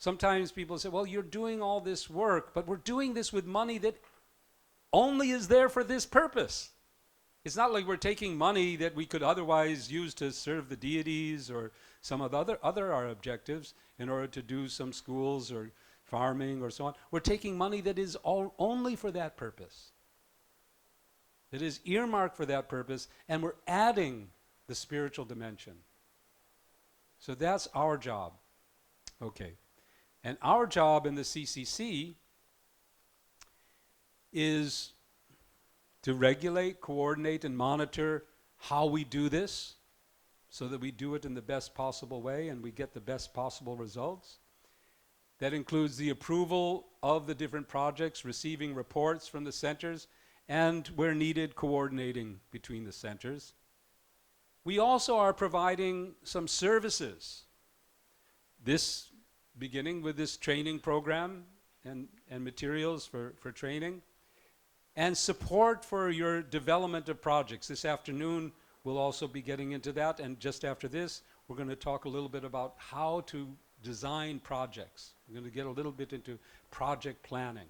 Sometimes people say, well, you're doing all this work, but we're doing this with money that only is there for this purpose. It's not like we're taking money that we could otherwise use to serve the deities or some of the other our objectives in order to do some schools or farming or so on. We're taking money that is only for that purpose. It is earmarked for that purpose, and we're adding the spiritual dimension. So that's our job. Okay. And our job in the CCC is to regulate, coordinate, and monitor how we do this so that we do it in the best possible way and we get the best possible results. That includes the approval of the different projects, receiving reports from the centers, and where needed, coordinating between the centers. We also are providing some services. This beginning with this training program and materials for training, and support for your development of projects. This afternoon, we'll also be getting into that, and just after this, we're going to talk a little bit about how to design projects. We're going to get a little bit into project planning.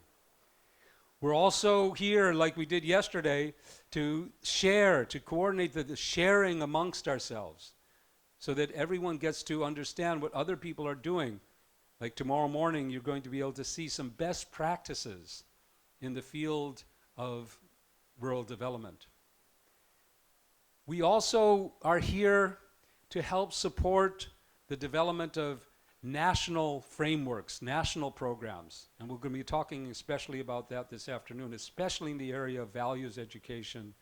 We're also here, like we did yesterday, to share, to coordinate the sharing amongst ourselves so that everyone gets to understand what other people are doing. Like tomorrow morning, you're going to be able to see some best practices in the field of rural development. We also are here to help support the development of national frameworks, national programs. And we're going to be talking especially about that this afternoon, especially in the area of values education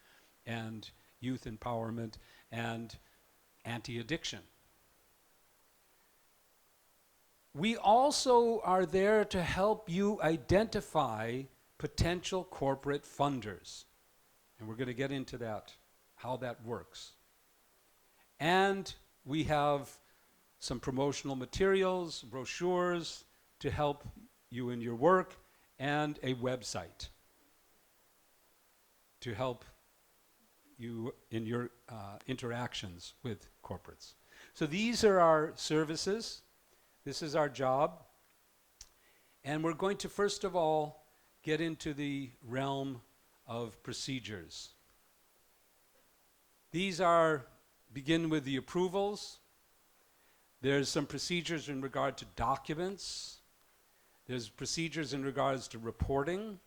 and youth empowerment and anti-addiction. We also are there to help you identify potential corporate funders. And we're going to get into that, how that works. And we have some promotional materials, brochures to help you in your work, and a website to help you in your interactions with corporates. So these are our services. This is our job. And we're going to first of all get into the realm of procedures. These begin with the approvals. There's some procedures in regard to documents. There's procedures in regards to reporting.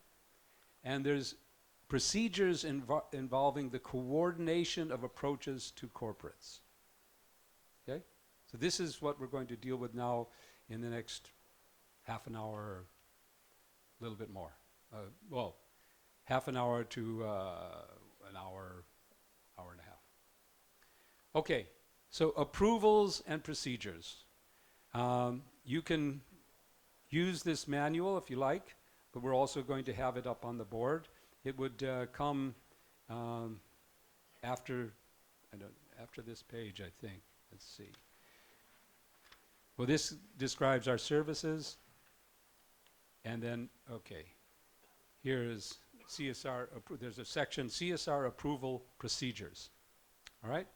And there's procedures involving the coordination of approaches to corporates. Okay? So this is what we're going to deal with now in the next half an hour, or a little bit more. Well, half an hour to an hour, hour and a half. Okay, so approvals and procedures. You can use this manual if you like, but we're also going to have it up on the board. It would come after this page, I think. Let's see. Well, this describes our services. And then, okay, here is CSR, there's a section, CSR Approval Procedures. All right?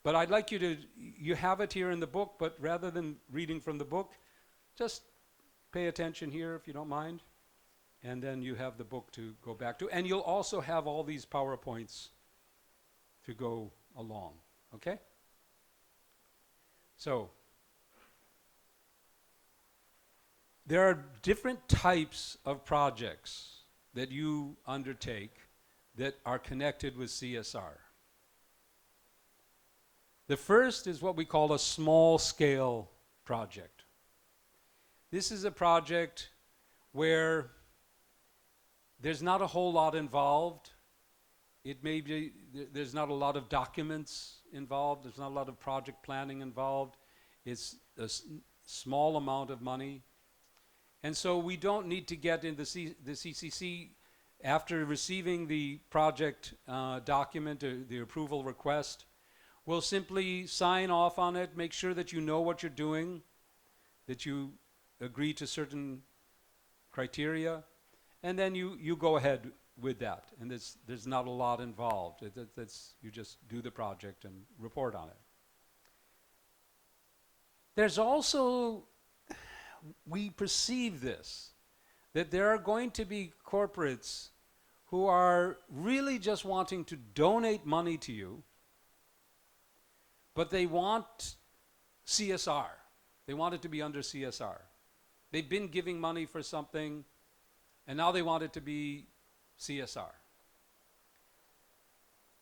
But I'd like you have it here in the book, but rather than reading from the book, just pay attention here if you don't mind. And then you have the book to go back to. And you'll also have all these PowerPoints to go along, okay? So, there are different types of projects that you undertake that are connected with CSR. The first is what we call a small-scale project. This is a project where there's not a whole lot involved. It may be, there's not a lot of documents involved. There's not a lot of project planning involved. It's a small amount of money. And so we don't need to get in the CCC after receiving the project document, the approval request. We'll simply sign off on it, make sure that you know what you're doing, that you agree to certain criteria, and then you go ahead with that. And there's not a lot involved. You just do the project and report on it. There's also we perceive this, that there are going to be corporates who are really just wanting to donate money to you, but they want CSR. They want it to be under CSR. They've been giving money for something, and now they want it to be CSR.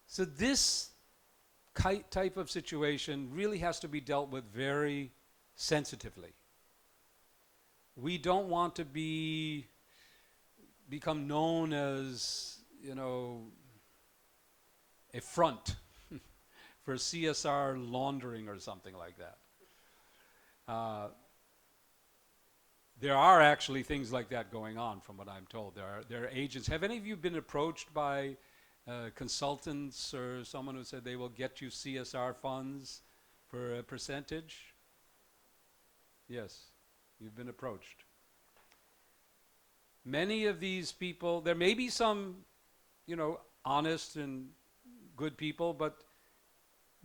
So this type of situation really has to be dealt with very sensitively. We don't want to become known as, a front for CSR laundering or something like that. There are actually things like that going on, from what I'm told. There are agents. Have any of you been approached by consultants or someone who said they will get you CSR funds for a percentage? Yes, you've been approached. Many of these people, there may be some, honest and good people, but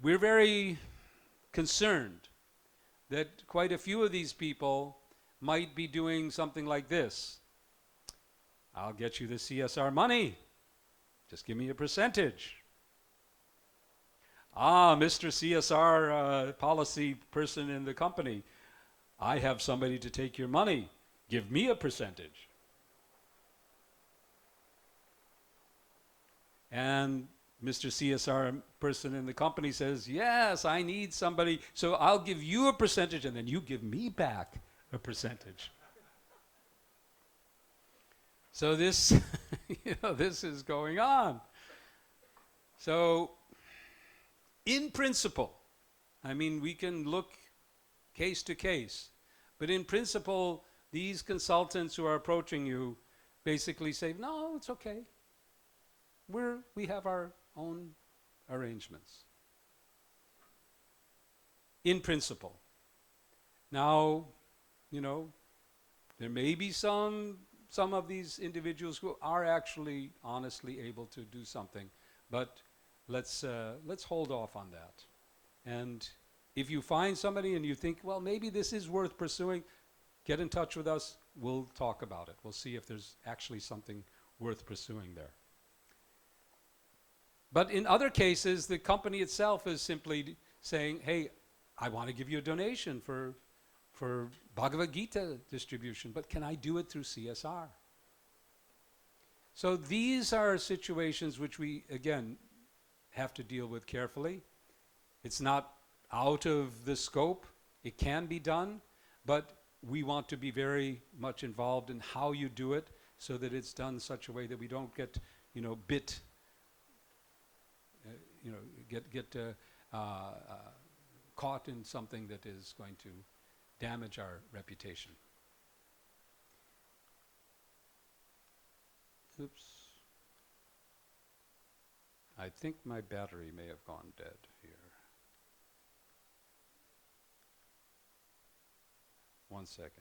we're very concerned that quite a few of these people might be doing something like this. I'll get you the CSR money. Just give me a percentage. Mr. CSR policy person in the company, I have somebody to take your money. Give me a percentage. And Mr. CSR person in the company says, yes, I need somebody, so I'll give you a percentage and then you give me back a percentage. So this, this is going on. So in principle, we can look case to case, but in principle, these consultants who are approaching you basically say, no, it's okay. We have our own arrangements. In principle. Now, there may be some of these individuals who are actually honestly able to do something, but let's hold off on that. And if you find somebody and you think, well, maybe this is worth pursuing, get in touch with us. We'll talk about it. We'll see if there's actually something worth pursuing there. But in other cases, the company itself is simply saying, hey, I want to give you a donation for Bhagavad Gita distribution, but can I do it through CSR? So these are situations which we, again, have to deal with carefully. It's not out of the scope. It can be done, but we want to be very much involved in how you do it so that it's done in such a way that we don't get, caught in something that is going to damage our reputation. Oops. I think my battery may have gone dead here. 1 second.